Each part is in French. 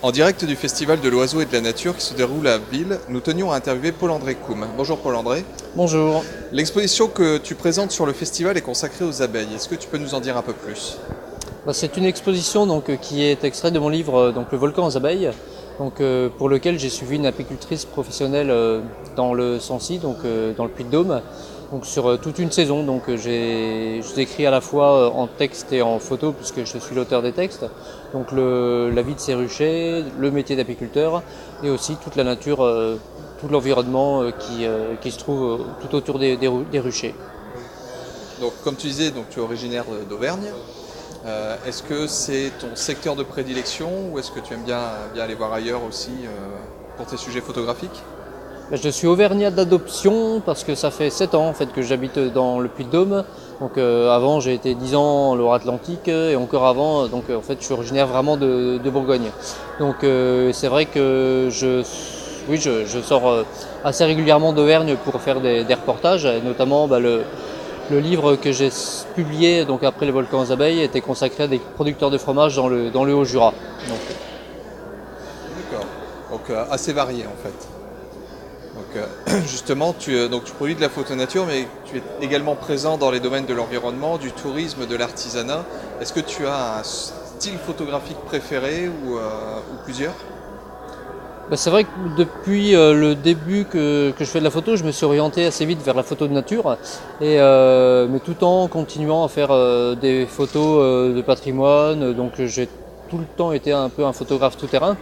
En direct du Festival de l'Oiseau et de la Nature qui se déroule à Ville, nous tenions à interviewer Paul-André Koum. Bonjour Paul-André. Bonjour. L'exposition que tu présentes sur le festival est consacrée aux abeilles. Est-ce que tu peux nous en dire un peu plus ? C'est une exposition qui est extraite de mon livre Le volcan aux abeilles, pour lequel j'ai suivi une apicultrice professionnelle dans le Sancy, dans le Puy-de-Dôme, sur toute une saison. J'ai écrit à la fois en texte et en photo puisque je suis l'auteur des textes. La vie de ces ruchers, le métier d'apiculteur et aussi toute la nature, tout l'environnement qui se trouve tout autour des ruchers. Donc, comme tu disais, tu es originaire d'Auvergne. Est-ce que c'est ton secteur de prédilection ou est-ce que tu aimes bien aller voir ailleurs aussi pour tes sujets photographiques ? Je suis auvergnat d'adoption parce que ça fait 7 ans en fait, que j'habite dans le Puy-de-Dôme. Avant j'ai été 10 ans en Loire-Atlantique et encore avant, en fait je suis originaire vraiment de Bourgogne. C'est vrai que je sors assez régulièrement d'Auvergne pour faire des reportages, et notamment le livre que j'ai publié après les volcans aux abeilles était consacré à des producteurs de fromage dans le Haut-Jura. D'accord, donc assez varié en fait. Justement, tu produis de la photo nature, mais tu es également présent dans les domaines de l'environnement, du tourisme, de l'artisanat. Est-ce que tu as un style photographique préféré ou plusieurs ? C'est vrai que depuis le début que je fais de la photo, je me suis orienté assez vite vers la photo de nature, mais tout en continuant à faire des photos de patrimoine. J'ai tout le temps été un peu un photographe tout-terrain.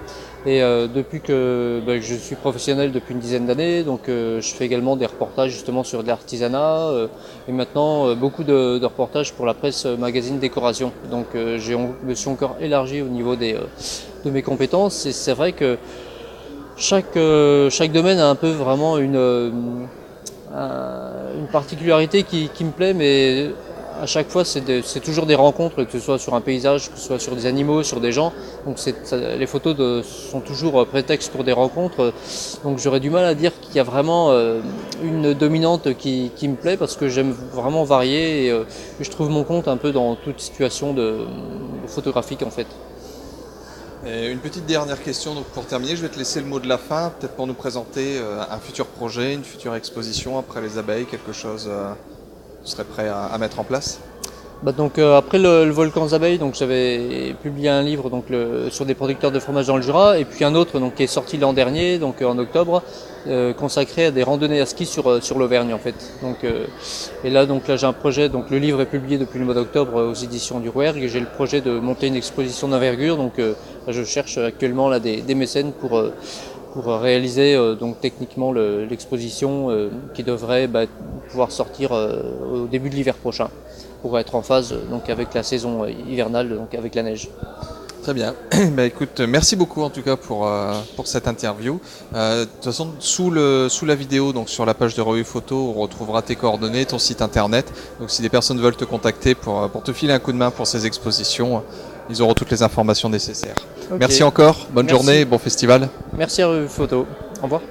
Et depuis que je suis professionnel depuis une dizaine d'années, je fais également des reportages justement sur de l'artisanat et maintenant beaucoup de reportages pour la presse magazine décoration. Je me suis encore élargi au niveau de mes compétences et c'est vrai que chaque domaine a un peu vraiment une particularité qui me plaît, mais à chaque fois c'est toujours des rencontres, que ce soit sur un paysage, que ce soit sur des animaux, sur des gens. Les photos sont toujours prétexte pour des rencontres. J'aurais du mal à dire qu'il y a vraiment une dominante qui me plaît parce que j'aime vraiment varier et je trouve mon compte un peu dans toute situation de photographique en fait. Et une petite dernière question pour terminer, je vais te laisser le mot de la fin, peut-être pour nous présenter un futur projet, une future exposition après les abeilles, quelque chose que tu serais prêt à mettre en place ? Après le volcan aux abeilles, j'avais publié un livre sur des producteurs de fromage dans le Jura et puis un autre qui est sorti l'an dernier, en octobre, consacré à des randonnées à ski sur l'Auvergne en fait. Là j'ai un projet, le livre est publié depuis le mois d'octobre aux éditions du Rouergue et j'ai le projet de monter une exposition d'envergure. Je cherche actuellement des mécènes pour réaliser techniquement l'exposition qui devrait pouvoir sortir au début de l'hiver prochain pour être en phase avec la saison hivernale, avec la neige. Très bien. Écoute, merci beaucoup en tout cas pour cette interview. De toute façon, sous la vidéo, sur la page de Revue Photo, on retrouvera tes coordonnées, ton site internet. Donc si des personnes veulent te contacter pour te filer un coup de main pour ces expositions, ils auront toutes les informations nécessaires. Okay. Merci encore, bonne journée et bon festival. Merci à Revue Photo. Au revoir.